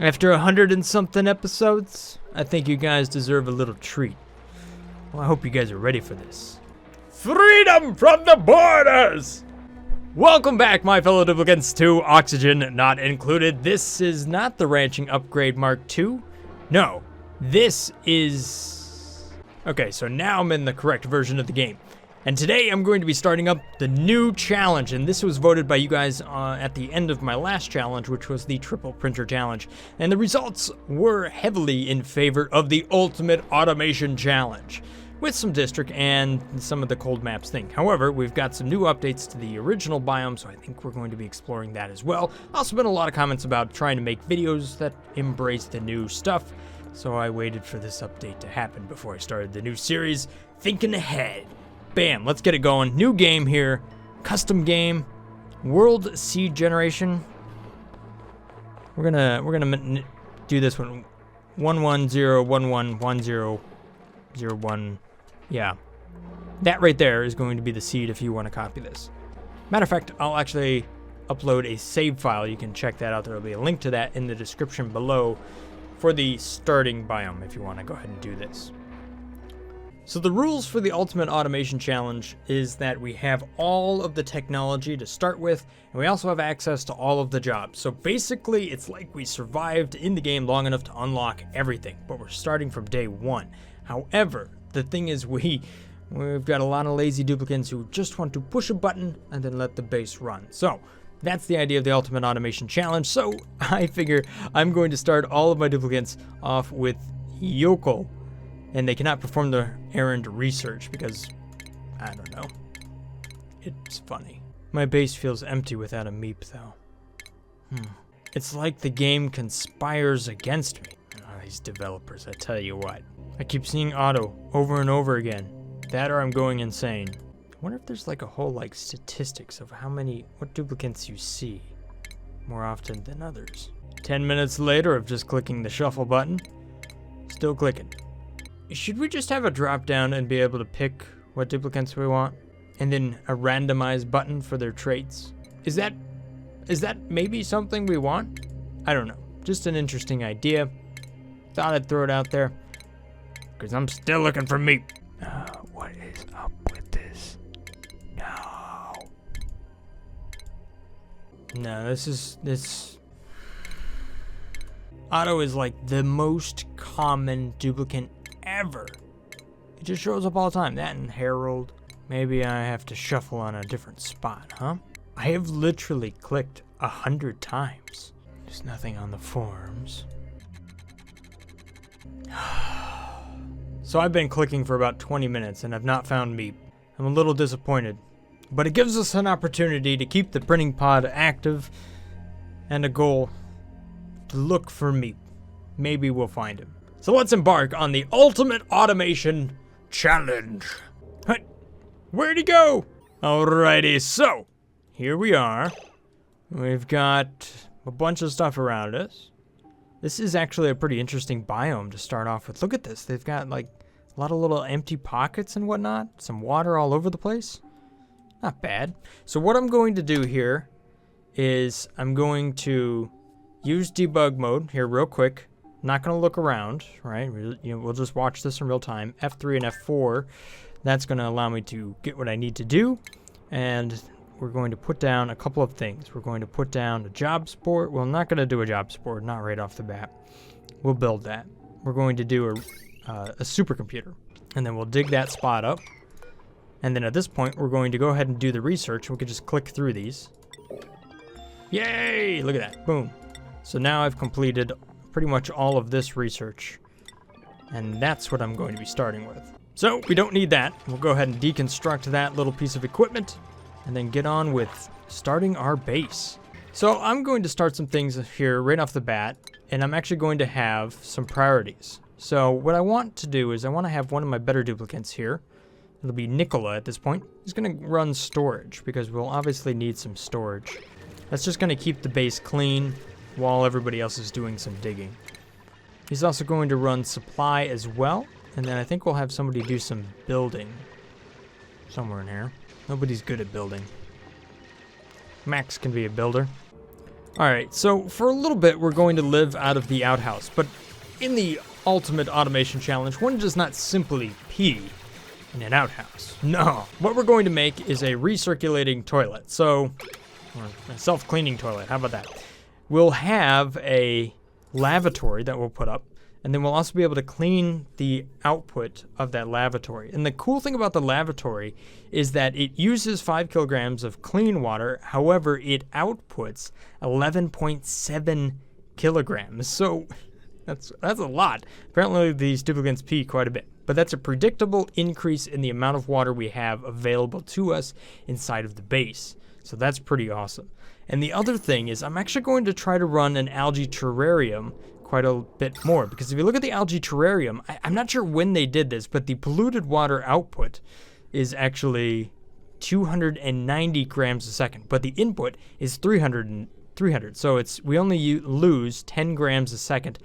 After 100 and something episodes, I think you guys deserve a little treat. Well, I hope you guys are ready for this. Freedom from the borders! Welcome back, my fellow duplicants, to Oxygen Not Included. This is not the Ranching Upgrade Mark II. No, this is... Okay, so now I'm in the correct version of the game. And today I'm going to be starting up the new challenge, and this was voted by you guys at the end of my last challenge, which was the Triple Printer Challenge. And the results were heavily in favor of the Ultimate Automation Challenge, with some district and some of the cold maps thing. However, we've got some new updates to the original biome, so I think we're going to be exploring that as well. Also been a lot of comments about trying to make videos that embrace the new stuff, so I waited for this update to happen before I started the new series, thinking ahead. Bam, let's get it going. New game here, custom game, world seed generation. We're gonna do this one, 110111001. Yeah, that right there is going to be the seed if you want to copy this. Matter of fact, I'll actually upload a save file. You can check that out. There will be a link to that in the description below for the starting biome if you want to go ahead and do this. So the rules for the Ultimate Automation Challenge is that we have all of the technology to start with, and we also have access to all of the jobs. So basically, it's like we survived in the game long enough to unlock everything, but we're starting from day one. However, the thing is we've got a lot of lazy duplicants who just want to push a button and then let the base run. So that's the idea of the Ultimate Automation Challenge. So I figure I'm going to start all of my duplicants off with Yokel. And they cannot perform the errand research because, I don't know, it's funny. My base feels empty without a meep though. It's like the game conspires against me. Oh, these developers, I tell you what. I keep seeing auto over and over again. That or I'm going insane. I wonder if there's like a whole like statistics of what duplicants you see more often than others. 10 minutes later of just clicking the shuffle button, still clicking. Should we just have a drop down and be able to pick what duplicants we want? And then a randomized button for their traits? Is that maybe something we want? I don't know. Just an interesting idea. Thought I'd throw it out there. Because I'm still looking for meat. What is up with this? No, this... Auto is like the most common duplicant ever. It just shows up all the time. That and Herald. Maybe I have to shuffle on a different spot, huh? I have literally clicked 100 times. There's nothing on the forums. So I've been clicking for about 20 minutes and I've not found meat. I'm a little disappointed. But it gives us an opportunity to keep the printing pod active and a goal to look for meat. Maybe we'll find him. So let's embark on the Ultimate Automation Challenge. Where'd he go? Alrighty, so here we are. We've got a bunch of stuff around us. This is actually a pretty interesting biome to start off with. Look at this. They've got like a lot of little empty pockets and whatnot. Some water all over the place. Not bad. So what I'm going to do here is I'm going to use debug mode here real quick. Not going to look around, right? We'll just watch this in real time. F3 and F4. That's going to allow me to get what I need to do. And we're going to put down a couple of things. We're going to put down a job sport. Well, I'm not going to do a job sport, not right off the bat. We'll build that. We're going to do a supercomputer. And then we'll dig that spot up. And then at this point, we're going to go ahead and do the research. We could just click through these. Yay! Look at that. Boom. So now I've completed pretty much all of this research, and that's what I'm going to be starting with. So we don't need that. We'll go ahead and deconstruct that little piece of equipment and then get on with starting our base. So I'm going to start some things here right off the bat, and I'm actually going to have some priorities. So what I want to do is I want to have one of my better duplicants here. It'll be Nicola at this point. He's going to run storage because we'll obviously need some storage. That's just going to keep the base clean while everybody else is doing some digging. He's also going to run supply as well, and then I think we'll have somebody do some building somewhere in here. Nobody's good at building. Max can be a builder. Alright, so for a little bit, we're going to live out of the outhouse. But in the ultimate automation challenge, one does not simply pee in an outhouse. No. What we're going to make is a recirculating toilet. So, or a self-cleaning toilet. How about that? We'll have a lavatory that we'll put up. And then we'll also be able to clean the output of that lavatory. And the cool thing about the lavatory is that it uses 5 kilograms of clean water. However, it outputs 11.7 kilograms. So that's a lot. Apparently, these duplicants pee quite a bit. But that's a predictable increase in the amount of water we have available to us inside of the base. So that's pretty awesome. And the other thing is I'm actually going to try to run an algae terrarium quite a bit more, because if you look at the algae terrarium, I'm not sure when they did this, but the polluted water output is actually 290 grams a second, but the input is 300. So we only lose 10 grams a second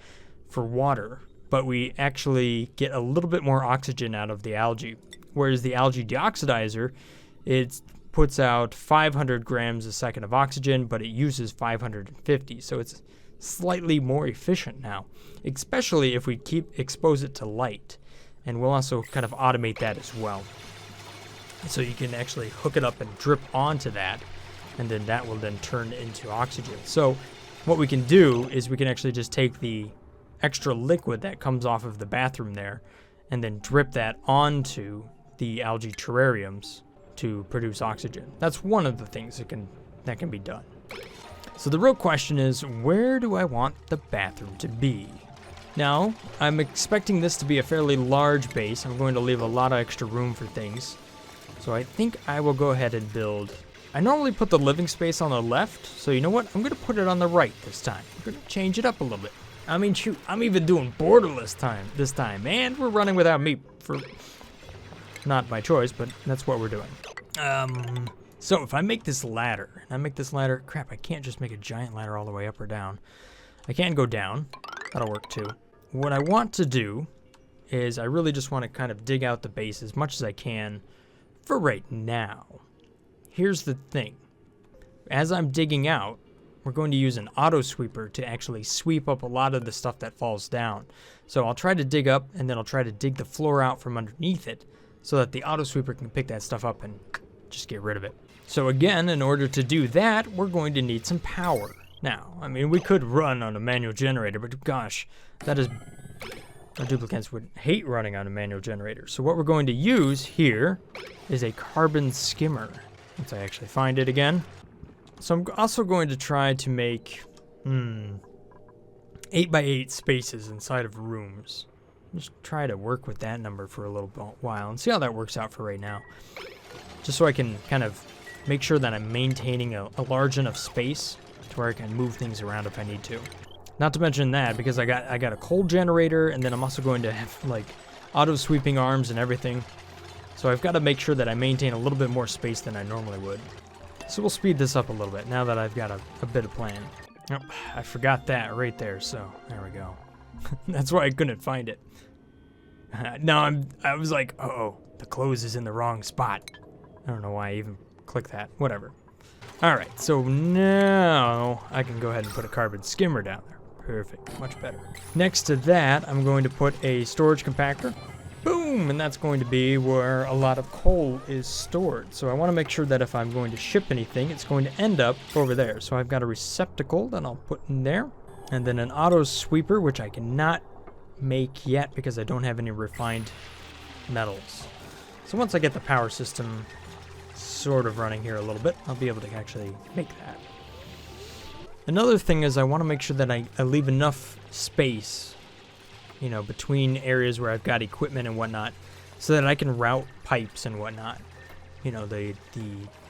for water, but we actually get a little bit more oxygen out of the algae. Whereas the algae deoxidizer, it puts out 500 grams a second of oxygen, but it uses 550. So it's slightly more efficient now, especially if we expose it to light. And we'll also kind of automate that as well. So you can actually hook it up and drip onto that, and then that will then turn into oxygen. So what we can do is we can actually just take the extra liquid that comes off of the bathroom there and then drip that onto the algae terrariums to produce oxygen. That's one of the things that can be done. So the real question is, where do I want the bathroom to be? Now, I'm expecting this to be a fairly large base. I'm going to leave a lot of extra room for things. So I think I will go ahead and build. I normally put the living space on the left, so you know what? I'm going to put it on the right this time. I'm going to change it up a little bit. I mean, shoot, I'm even doing borderless this time, and we're running without me for not my choice, but that's what we're doing. So if I make this ladder, crap, I can't just make a giant ladder all the way up or down. I can go down, that'll work too. What I want to do is I really just want to kind of dig out the base as much as I can for right now. Here's the thing. As I'm digging out, we're going to use an auto sweeper to actually sweep up a lot of the stuff that falls down. So I'll try to dig up, and then I'll try to dig the floor out from underneath it so that the auto sweeper can pick that stuff up and just get rid of it. So again, in order to do that, we're going to need some power. Now, I mean, we could run on a manual generator, but gosh, that is, our duplicants would hate running on a manual generator. So what we're going to use here is a carbon skimmer. Once I actually find it again. So I'm also going to try to make 8x8 spaces inside of rooms. Just try to work with that number for a little while and see how that works out for right now. Just so I can kind of make sure that I'm maintaining a large enough space to where I can move things around if I need to. Not to mention that, because I got a cold generator, and then I'm also going to have like auto sweeping arms and everything. So I've got to make sure that I maintain a little bit more space than I normally would. So we'll speed this up a little bit now that I've got a bit of plan. Oh, I forgot that right there, so there we go. That's why I couldn't find it. I was like, uh-oh, the close is in the wrong spot. I don't know why I even clicked that. Whatever. All right, so now I can go ahead and put a carbon skimmer down there. Perfect, much better. Next to that, I'm going to put a storage compactor. Boom, and that's going to be where a lot of coal is stored. So I want to make sure that if I'm going to ship anything, it's going to end up over there. So I've got a receptacle that I'll put in there, and then an auto sweeper, which I cannot make yet because I don't have any refined metals. So once I get the power system sort of running here a little bit, I'll be able to actually make that. Another thing is I want to make sure that I leave enough space, you know, between areas where I've got equipment and whatnot, so that I can route pipes and whatnot. You know, the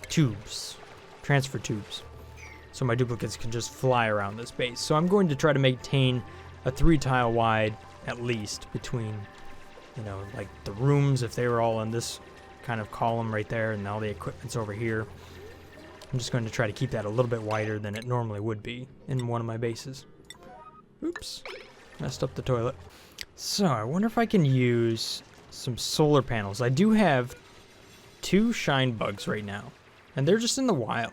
tubes, transfer tubes, so my duplicates can just fly around this base. So I'm going to try to maintain a 3-tile wide at least between, you know, like the rooms, if they were all in this kind of column right there, and all the equipment's over here. I'm just going to try to keep that a little bit wider than it normally would be in one of my bases. Oops, messed up the toilet. So I wonder if I can use some solar panels. I do have 2 shine bugs right now, and they're just in the wild.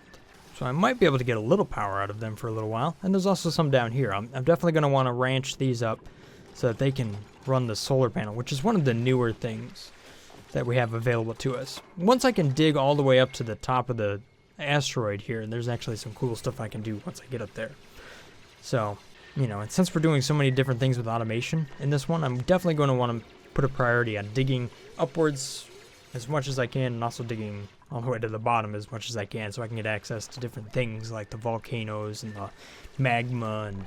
So I might be able to get a little power out of them for a little while. And there's also some down here. I'm definitely going to want to ranch these up so that they can run the solar panel, which is one of the newer things that we have available to us. Once I can dig all the way up to the top of the asteroid here, and there's actually some cool stuff I can do once I get up there. So, you know, and since we're doing so many different things with automation in this one, I'm definitely going to want to put a priority on digging upwards as much as I can, and also digging all the way to the bottom as much as I can, so I can get access to different things like the volcanoes and the magma, and,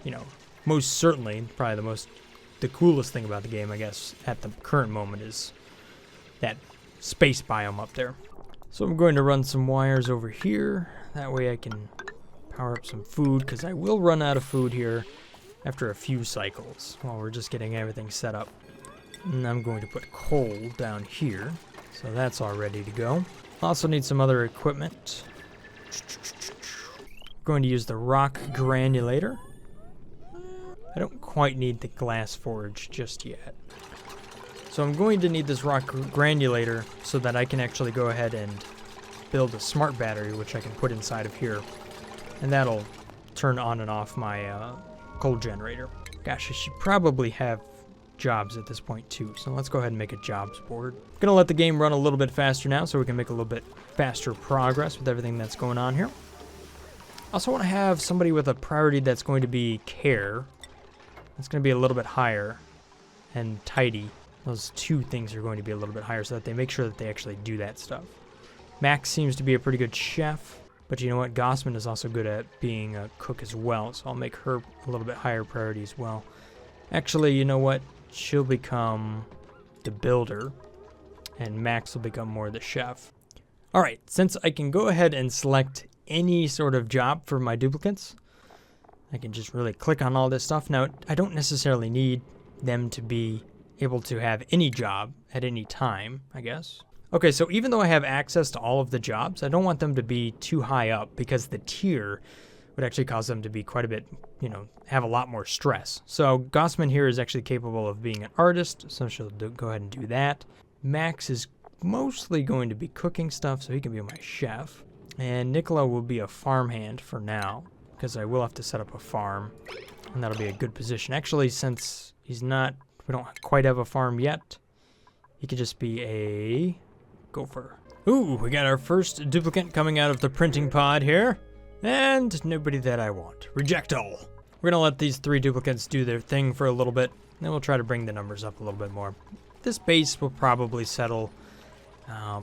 you know, most certainly, probably the coolest thing about the game, I guess, at the current moment is that space biome up there. So I'm going to run some wires over here. That way I can power up some food, because I will run out of food here after a few cycles while we're just getting everything set up. And I'm going to put coal down here, so that's all ready to go. Also need some other equipment. Going to use the rock granulator. I don't quite need the glass forge just yet. So I'm going to need this rock granulator so that I can actually go ahead and build a smart battery, which I can put inside of here. And that'll turn on and off my coal generator. Gosh, I should probably have jobs at this point too. So let's go ahead and make a jobs board. Gonna let the game run a little bit faster now so we can make a little bit faster progress with everything that's going on here. Also want to have somebody with a priority that's going to be care. That's going to be a little bit higher, and tidy. Those two things are going to be a little bit higher so that they make sure that they actually do that stuff. Max seems to be a pretty good chef, but you know what? Gossman is also good at being a cook as well, so I'll make her a little bit higher priority as well. Actually, you know what? She'll become the builder, and Max will become more the chef. Alright, since I can go ahead and select any sort of job for my duplicates, I can just really click on all this stuff. Now, I don't necessarily need them to be able to have any job at any time, I guess. Okay, so even though I have access to all of the jobs, I don't want them to be too high up, because the tier would actually cause them to be quite a bit, you know, have a lot more stress. So Gossman here is actually capable of being an artist, so she'll go ahead and do that. Max is mostly going to be cooking stuff, so he can be my chef. And Nicola will be a farmhand for now, because I will have to set up a farm, and that'll be a good position. Actually, since we don't quite have a farm yet, he could just be a gopher. Ooh, we got our first duplicate coming out of the printing pod here. And nobody that I want. Reject all. We're gonna let these 3 duplicates do their thing for a little bit, then we'll try to bring the numbers up a little bit more. This base will probably settle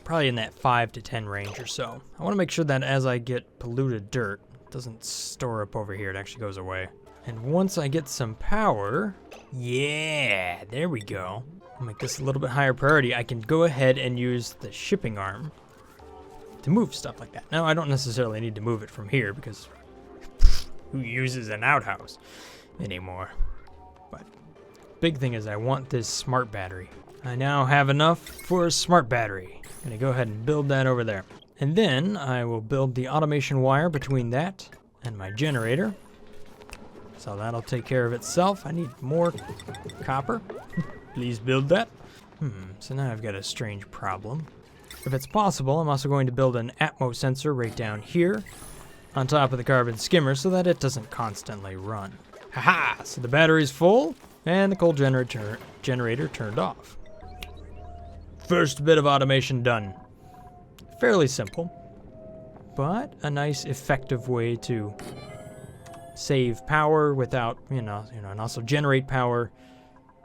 probably in that 5 to 10 range or so. I want to make sure that as I get polluted dirt, it doesn't store up over here, it actually goes away. And once I get some power, yeah, there we go. I'll make this a little bit higher priority. I can go ahead and use the shipping arm to move stuff like that. Now, I don't necessarily need to move it from here, because who uses an outhouse anymore? But big thing is I want this smart battery. I now have enough for a smart battery. I'm gonna go ahead and build that over there. And then I will build the automation wire between that and my generator. So that'll take care of itself. I need more copper. Please build that. So now I've got a strange problem. If it's possible, I'm also going to build an Atmo sensor right down here on top of the carbon skimmer so that it doesn't constantly run. Haha! So the battery's full and the coal generator turned off. First bit of automation done. Fairly simple, but a nice effective way to save power without, and also generate power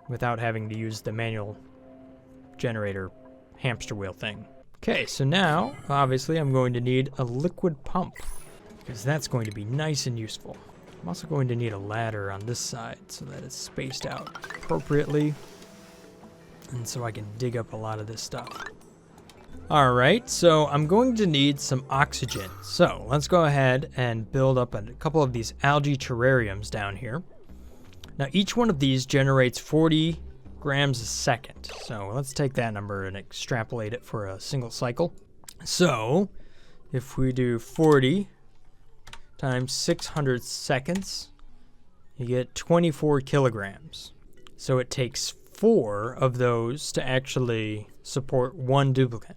without having to use the manual generator hamster wheel thing. Okay, so now, obviously, I'm going to need a liquid pump, because that's going to be nice and useful. I'm also going to need a ladder on this side so that it's spaced out appropriately, and so I can dig up a lot of this stuff. Alright, so I'm going to need some oxygen. So let's go ahead and build up a couple of these algae terrariums down here. Now each one of these generates 40 grams a second. So let's take that number and extrapolate it for a single cycle. So if we do 40 times 600 seconds, you get 24 kilograms. So it takes 4 of those to actually support one duplicate.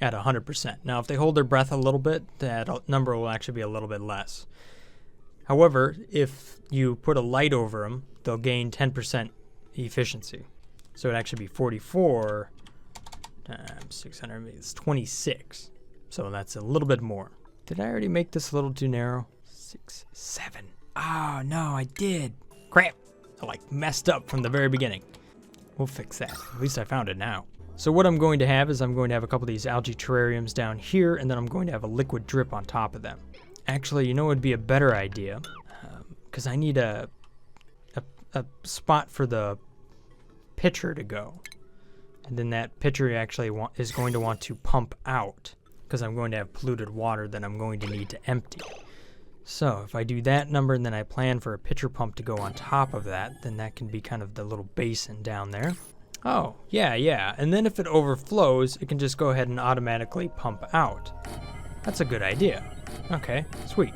at 100%. Now, if they hold their breath a little bit, that number will actually be a little bit less. However, if you put a light over them, they'll gain 10% efficiency. So it'd actually be 44 times 600, it's 26. So that's a little bit more. Did I already make this a little too narrow? 6, 7. Oh, no, I did. Crap. I like messed up from the very beginning. We'll fix that. At least I found it now. So what I'm going to have is I'm going to have a couple of these algae terrariums down here, and then I'm going to have a liquid drip on top of them. Actually, you know what would be a better idea? Because I need a spot for the pitcher to go. And then that pitcher actually is going to want to pump out, because I'm going to have polluted water that I'm going to need to empty. So if I do that number and then I plan for a pitcher pump to go on top of that, then that can be kind of the little basin down there. Oh, yeah. And then if it overflows, it can just go ahead and automatically pump out. That's a good idea. Okay, sweet.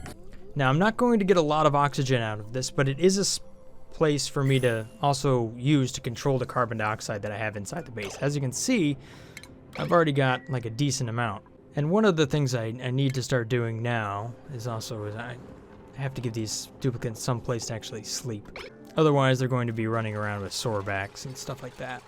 Now, I'm not going to get a lot of oxygen out of this, but it is a place for me to also use to control the carbon dioxide that I have inside the base. As you can see, I've already got like a decent amount. And one of the things I need to start doing now is I have to give these duplicates some place to actually sleep. Otherwise, they're going to be running around with sore backs and stuff like that,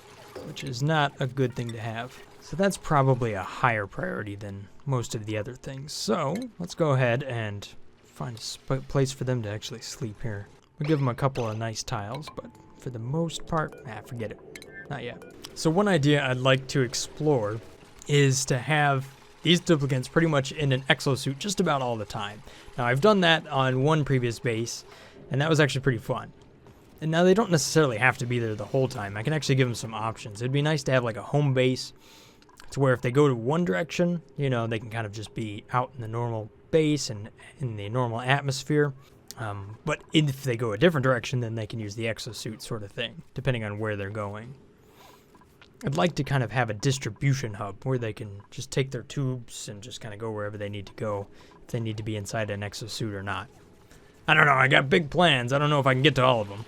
which is not a good thing to have. So that's probably a higher priority than most of the other things. So let's go ahead and find a place for them to actually sleep here. We'll give them a couple of nice tiles, but for the most part, forget it. Not yet. So one idea I'd like to explore is to have these duplicates pretty much in an exosuit just about all the time. Now, I've done that on one previous base, and that was actually pretty fun. And now they don't necessarily have to be there the whole time. I can actually give them some options. It'd be nice to have like a home base to where if they go to one direction, you know, they can kind of just be out in the normal base and in the normal atmosphere. But if they go a different direction, then they can use the exosuit sort of thing, depending on where they're going. I'd like to kind of have a distribution hub where they can just take their tubes and just kind of go wherever they need to go, if they need to be inside an exosuit or not. I don't know, I got big plans. I don't know if I can get to all of them.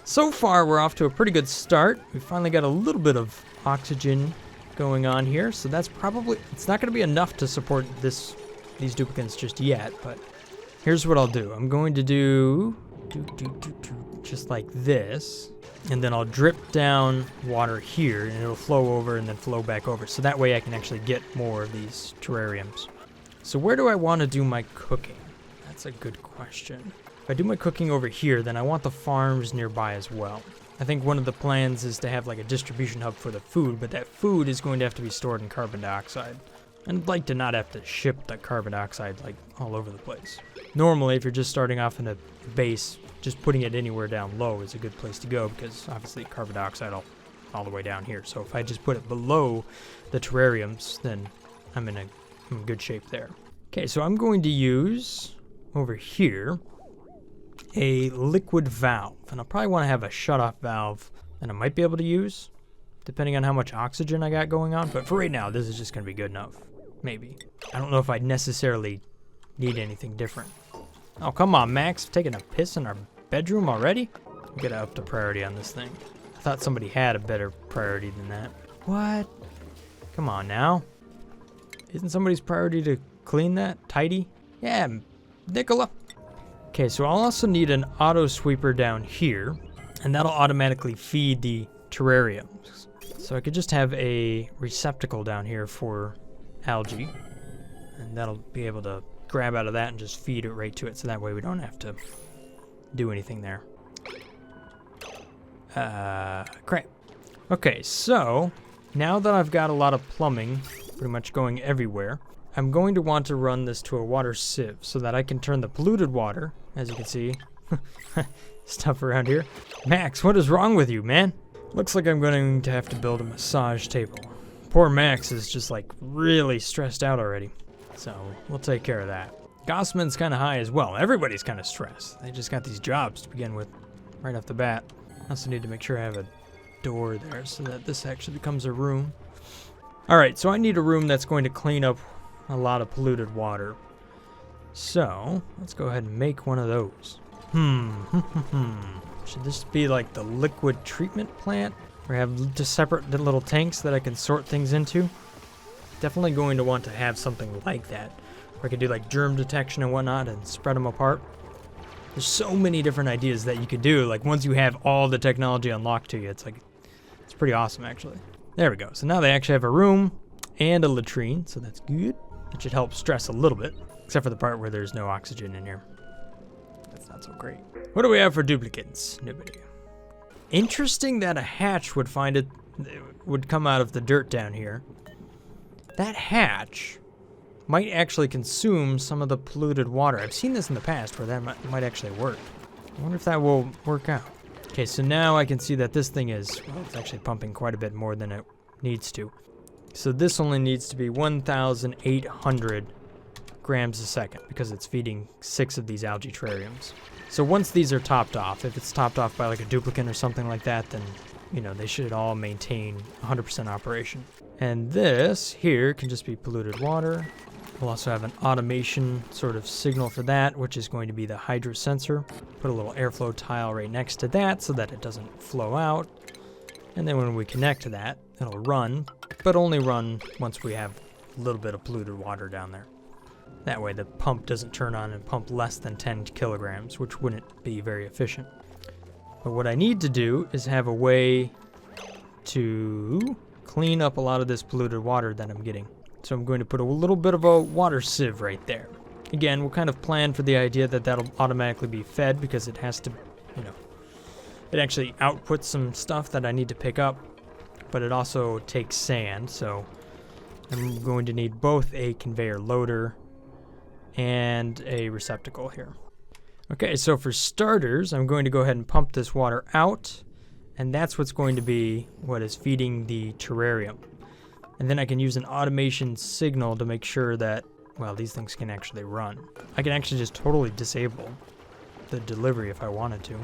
So far, we're off to a pretty good start. We finally got a little bit of oxygen going on here, so that's probably, it's not going to be enough to support these duplicates just yet, but here's what I'll do. I'm going to do just like this, and then I'll drip down water here, and it'll flow over and then flow back over, so that way I can actually get more of these terrariums. So where do I want to do my cooking? That's a good question. If I do my cooking over here, then I want the farms nearby as well. I think one of the plans is to have like a distribution hub for the food, but that food is going to have to be stored in carbon dioxide. And I'd like to not have to ship the carbon dioxide like all over the place. Normally, if you're just starting off in a base, just putting it anywhere down low is a good place to go, because obviously carbon dioxide all the way down here. So if I just put it below the terrariums, then I'm in good shape there. Okay, so I'm going to use over here a liquid valve, and I'll probably want to have a shutoff valve that I might be able to use depending on how much oxygen I got going on, but for right now this is just going to be good enough. Maybe. I don't know if I'd necessarily need anything different. Oh, come on, Max, taking a piss in our bedroom already? We gotta up the priority on this thing. I thought somebody had a better priority than that. What? Come on now. Isn't somebody's priority to clean that? Tidy? Yeah, Nicola. Okay, so I'll also need an auto sweeper down here, and that'll automatically feed the terrariums. So I could just have a receptacle down here for algae, and that'll be able to grab out of that and just feed it right to it, so that way we don't have to do anything there. Crap. Okay, so now that I've got a lot of plumbing pretty much going everywhere, I'm going to want to run this to a water sieve so that I can turn the polluted water, as you can see, stuff around here. Max, what is wrong with you, man? Looks like I'm going to have to build a massage table. Poor Max is just like really stressed out already. So we'll take care of that. Gossman's kind of high as well. Everybody's kind of stressed. They just got these jobs to begin with right off the bat. I also need to make sure I have a door there so that this actually becomes a room. Alright, so I need a room that's going to clean up a lot of polluted water. So let's go ahead and make one of those. Should this be like the liquid treatment plant? or have just separate little tanks that I can sort things into. Definitely going to want to have something like that, where I could do like germ detection and whatnot and spread them apart. There's so many different ideas that you could do. Like once you have all the technology unlocked to you, it's pretty awesome actually. There we go. So now they actually have a room and a latrine, so that's good. That should help stress a little bit, except for the part where there's no oxygen in here. That's not so great. What do we have for duplicates? Nobody. Interesting that a hatch would would come out of the dirt down here. That hatch might actually consume some of the polluted water. I've seen this in the past where that might actually work. I wonder if that will work out. Okay, so now I can see that this thing is, well, it's actually pumping quite a bit more than it needs to. So this only needs to be 1,800 grams a second because it's feeding 6 of these algae terrariums. So once these are topped off, if it's topped off by like a duplicant or something like that, then, you know, they should all maintain 100% operation. And this here can just be polluted water. We'll also have an automation sort of signal for that, which is going to be the hydro sensor. Put a little airflow tile right next to that so that it doesn't flow out. And then when we connect to that, it'll run, but only run once we have a little bit of polluted water down there. That way the pump doesn't turn on and pump less than 10 kilograms, which wouldn't be very efficient. But what I need to do is have a way to clean up a lot of this polluted water that I'm getting. So I'm going to put a little bit of a water sieve right there. Again, we'll kind of plan for the idea that that'll automatically be fed because it has to, you know, it actually outputs some stuff that I need to pick up, but it also takes sand, so I'm going to need both a conveyor loader and a receptacle here. Okay, so for starters, I'm going to go ahead and pump this water out, and that's what's going to be what is feeding the terrarium. And then I can use an automation signal to make sure that, well, these things can actually run. I can actually just totally disable the delivery if I wanted to.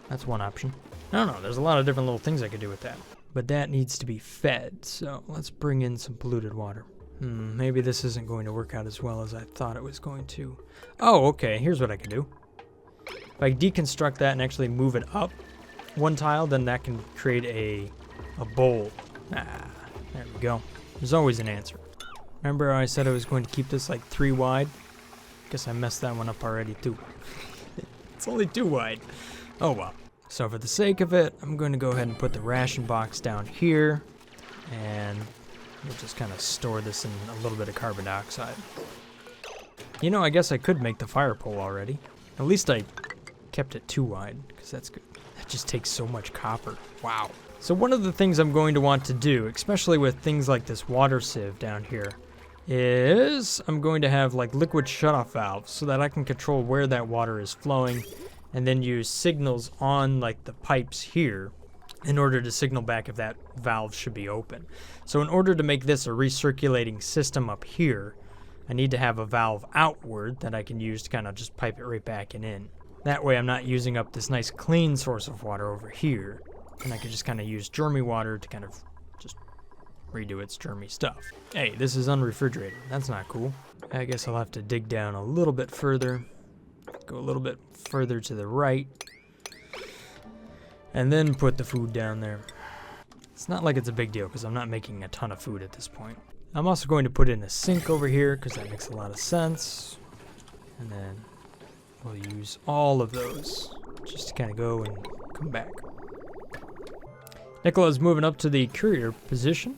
That's one option. I don't know, there's a lot of different little things I could do with that. But that needs to be fed, so let's bring in some polluted water. Maybe this isn't going to work out as well as I thought it was going to. Oh, okay, here's what I can do. If I deconstruct that and actually move it up one tile, then that can create a bowl. There we go. There's always an answer. Remember I said I was going to keep this like 3 wide? Guess I messed that one up already too. It's only 2 wide. Oh well. So for the sake of it, I'm going to go ahead and put the ration box down here, and we'll just kind of store this in a little bit of carbon dioxide. You know, I guess I could make the fire pole already. At least I kept it 2 wide, because that's good. That just takes so much copper. Wow. So one of the things I'm going to want to do, especially with things like this water sieve down here, is I'm going to have like liquid shutoff valves so that I can control where that water is flowing, and then use signals on like the pipes here in order to signal back if that valve should be open. So in order to make this a recirculating system up here, I need to have a valve outward that I can use to kind of just pipe it right back and in. That way I'm not using up this nice clean source of water over here, and I can just kind of use germy water to kind of just redo its germy stuff. Hey, this is unrefrigerated. That's not cool. I guess I'll have to dig down a little bit further. Go a little bit further to the right, and then put the food down there. It's not like it's a big deal because I'm not making a ton of food at this point. I'm also going to put in a sink over here because that makes a lot of sense, and then we'll use all of those just to kind of go and come back. Nicola's moving up to the courier position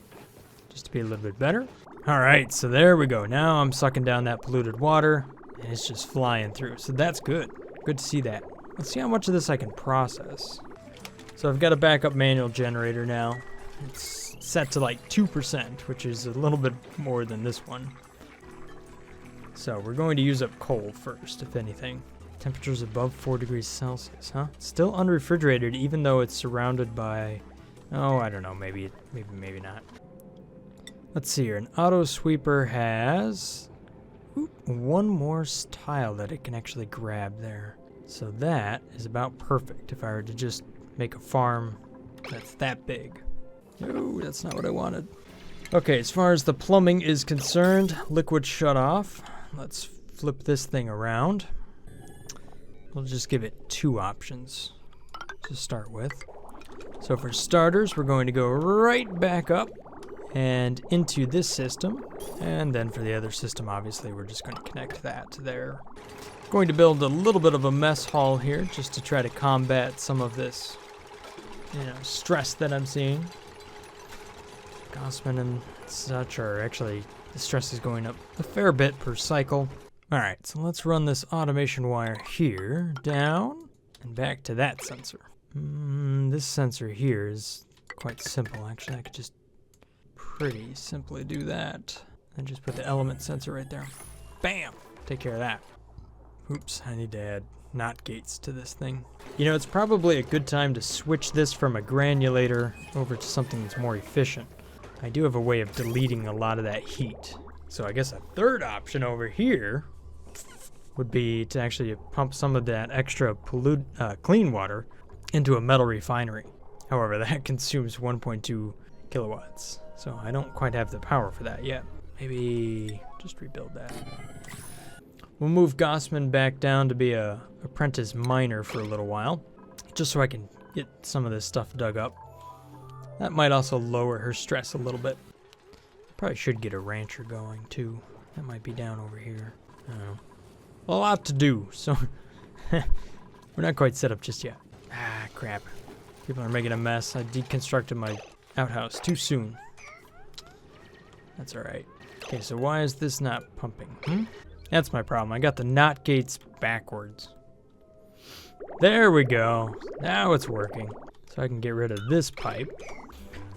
just to be a little bit better. All right, so there we go. Now I'm sucking down that polluted water, and it's just flying through. So that's good. Good to see that. Let's see how much of this I can process. So I've got a backup manual generator now. It's set to like 2%, which is a little bit more than this one. So we're going to use up coal first, if anything. Temperatures above 4 degrees Celsius, huh? Still unrefrigerated, even though it's surrounded by, oh, I don't know, maybe not. Let's see here. An auto sweeper has one more tile that it can actually grab there. So that is about perfect if I were to just make a farm that's that big. No, that's not what I wanted. Okay, as far as the plumbing is concerned, liquid shut off. Let's flip this thing around. We'll just give it 2 options to start with. So for starters, we're going to go right back up and into this system. And then for the other system, obviously, we're just going to connect that to there. Going to build a little bit of a mess hall here just to try to combat some of this, stress that I'm seeing. Gossman and such are actually, the stress is going up a fair bit per cycle. All right, so let's run this automation wire here, down, and back to that sensor. This sensor here is quite simple. Actually, I could just pretty simply do that. And just put the element sensor right there. Bam! Take care of that. Oops, I need to add NOT gates to this thing. It's probably a good time to switch this from a granulator over to something that's more efficient. I do have a way of deleting a lot of that heat. So I guess a third option over here would be to actually pump some of that extra clean water into a metal refinery. However, that consumes 1.2 kilowatts. So I don't quite have the power for that yet. Maybe just rebuild that. We'll move Gossman back down to be a apprentice miner for a little while, just so I can get some of this stuff dug up. That might also lower her stress a little bit. Probably should get a rancher going too. That might be down over here. I don't know. A lot to do, so we're not quite set up just yet. Ah, crap. People are making a mess. I deconstructed my outhouse too soon. That's alright. Okay, so why is this not pumping? That's my problem. I got the NOT gates backwards. There we go. Now it's working. So I can get rid of this pipe.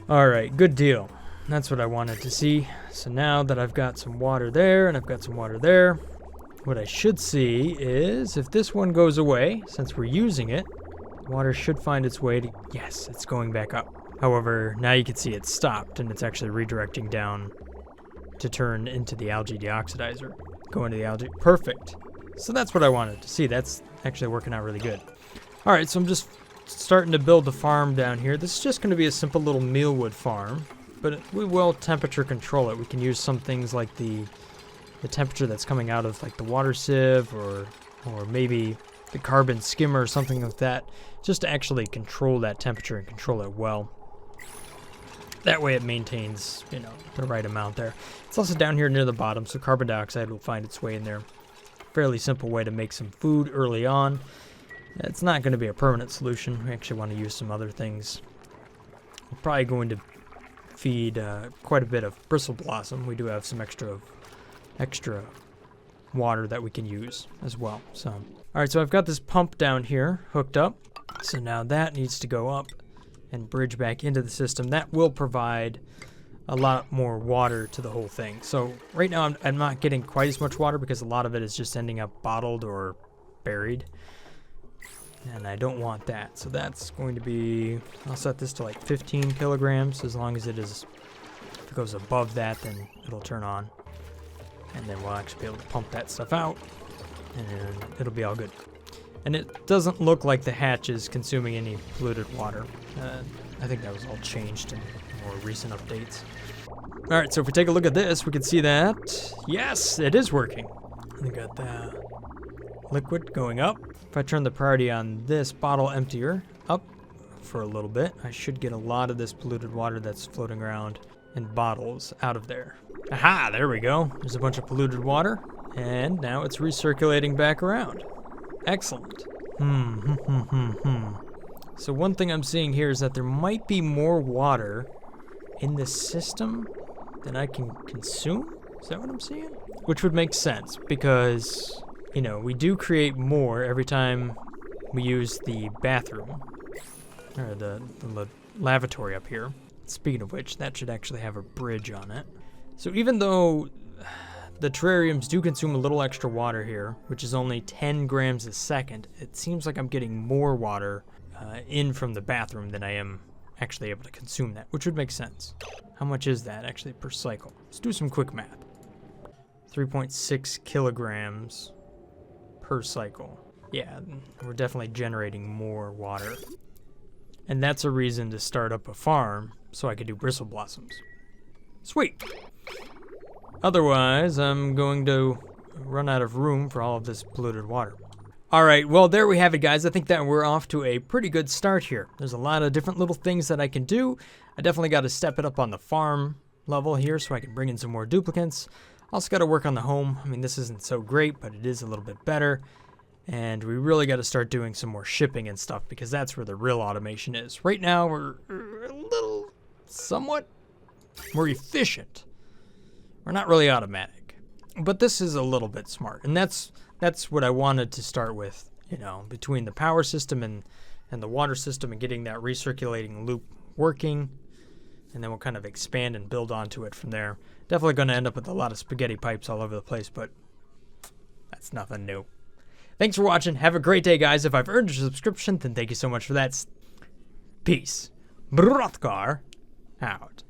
Alright, good deal. That's what I wanted to see. So now that I've got some water there and I've got some water there, what I should see is if this one goes away, since we're using it, water should find its way to, yes, it's going back up. However, now you can see it's stopped and it's actually redirecting down to turn into the algae deoxidizer. Go into the algae. Perfect. So that's what I wanted to see. That's actually working out really good. All right, so I'm just starting to build the farm down here. This is just going to be a simple little mealwood farm, but we will temperature control it. We can use some things like the temperature that's coming out of like the water sieve or maybe the carbon skimmer or something like that, just to actually control that temperature and control it well. That way it maintains, the right amount there. It's also down here near the bottom, so carbon dioxide will find its way in there. Fairly simple way to make some food early on. It's not going to be a permanent solution. We actually want to use some other things. We're probably going to feed quite a bit of bristle blossom. We do have some extra water that we can use as well. So, all right, so I've got this pump down here hooked up. So now that needs to go up and bridge back into the system. That will provide a lot more water to the whole thing. So right now I'm not getting quite as much water because a lot of it is just ending up bottled or buried. And I don't want that. So that's going to be, I'll set this to like 15 kilograms. As long as if it goes above that, then it'll turn on. And then we'll actually be able to pump that stuff out. And it'll be all good. And it doesn't look like the hatch is consuming any polluted water. I think that was all changed in more recent updates. All right, so if we take a look at this, we can see that, yes, it is working. We got the liquid going up. If I turn the priority on this bottle emptier up for a little bit, I should get a lot of this polluted water that's floating around in bottles out of there. Aha, there we go. There's a bunch of polluted water, and now it's recirculating back around. Excellent. So one thing I'm seeing here is that there might be more water in this system than I can consume. Is that what I'm seeing? Which would make sense because, we do create more every time we use the bathroom or the lavatory up here. Speaking of which, that should actually have a bridge on it. So even though the terrariums do consume a little extra water here, which is only 10 grams a second, it seems like I'm getting more water in from the bathroom than I am actually able to consume that, which would make sense. How much is that actually per cycle? Let's do some quick math. 3.6 kilograms per cycle. Yeah, we're definitely generating more water. And that's a reason to start up a farm so I could do bristle blossoms. Sweet. Otherwise, I'm going to run out of room for all of this polluted water. All right, well, there we have it, guys. I think that we're off to a pretty good start here. There's a lot of different little things that I can do. I definitely got to step it up on the farm level here so I can bring in some more duplicates. Also got to work on the home. I mean, this isn't so great, but it is a little bit better. And we really got to start doing some more shipping and stuff because that's where the real automation is. Right now, we're a little, somewhat more efficient. We're not really automatic. But this is a little bit smart. And that's what I wanted to start with, you know, between the power system and the water system and getting that recirculating loop working. And then we'll kind of expand and build onto it from there. Definitely going to end up with a lot of spaghetti pipes all over the place, but that's nothing new. Thanks for watching. Have a great day, guys. If I've earned your subscription, then thank you so much for that. Peace. Brothgar out.